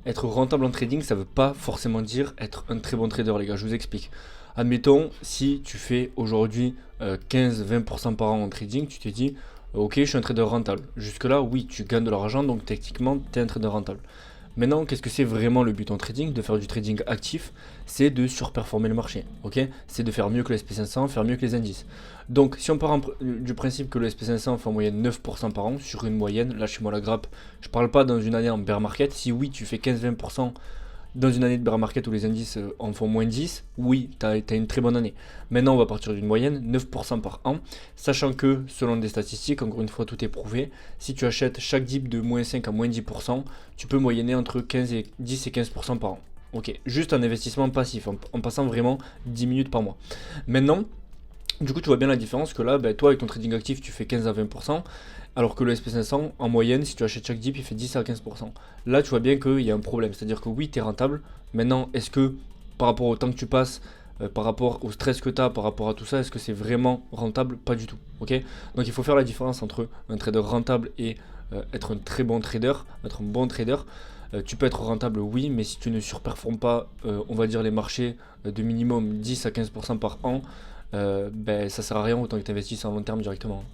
être rentable en trading, ça veut pas forcément dire être un très bon trader, les gars. Je vous explique. Admettons, si tu fais aujourd'hui 15-20% par an en trading, tu te dis, ok, je suis un trader rentable. Jusque-là, oui, tu gagnes de l'argent, donc techniquement, tu es un trader rentable. Maintenant, qu'est-ce que c'est vraiment le but en trading? De faire du trading actif, c'est de surperformer le marché, ok? C'est de faire mieux que le SP500, faire mieux que les indices. Donc, si on part du principe que le SP500 fait en moyenne 9% par an, sur une moyenne, lâchez-moi la grappe, je parle pas dans une année en bear market, si oui, tu fais 15-20% dans une année de bear market où les indices en font moins 10, oui, tu as une très bonne année. Maintenant, on va partir d'une moyenne, 9% par an, sachant que, selon des statistiques, encore une fois, tout est prouvé, si tu achètes chaque dip de moins 5 à moins 10%, tu peux moyenner entre 10 et 15% par an. Ok, juste un investissement passif, en passant vraiment 10 minutes par mois. Maintenant, du coup, tu vois bien la différence que là, toi, avec ton trading actif, tu fais 15 à 20%, alors que le SP500, en moyenne, si tu achètes chaque dip, il fait 10 à 15%. Là, tu vois bien qu'il y a un problème. C'est-à-dire que oui, tu es rentable. Maintenant, est-ce que par rapport au temps que tu passes, par rapport au stress que tu as, par rapport à tout ça, est-ce que c'est vraiment rentable? Pas du tout. Ok. Donc, il faut faire la différence entre un trader rentable et être un très bon trader, être un bon trader. Tu peux être rentable, oui, mais si tu ne surperformes pas, on va dire les marchés de minimum 10 à 15% par an, ça sert à rien autant que tu investisses en long terme directement.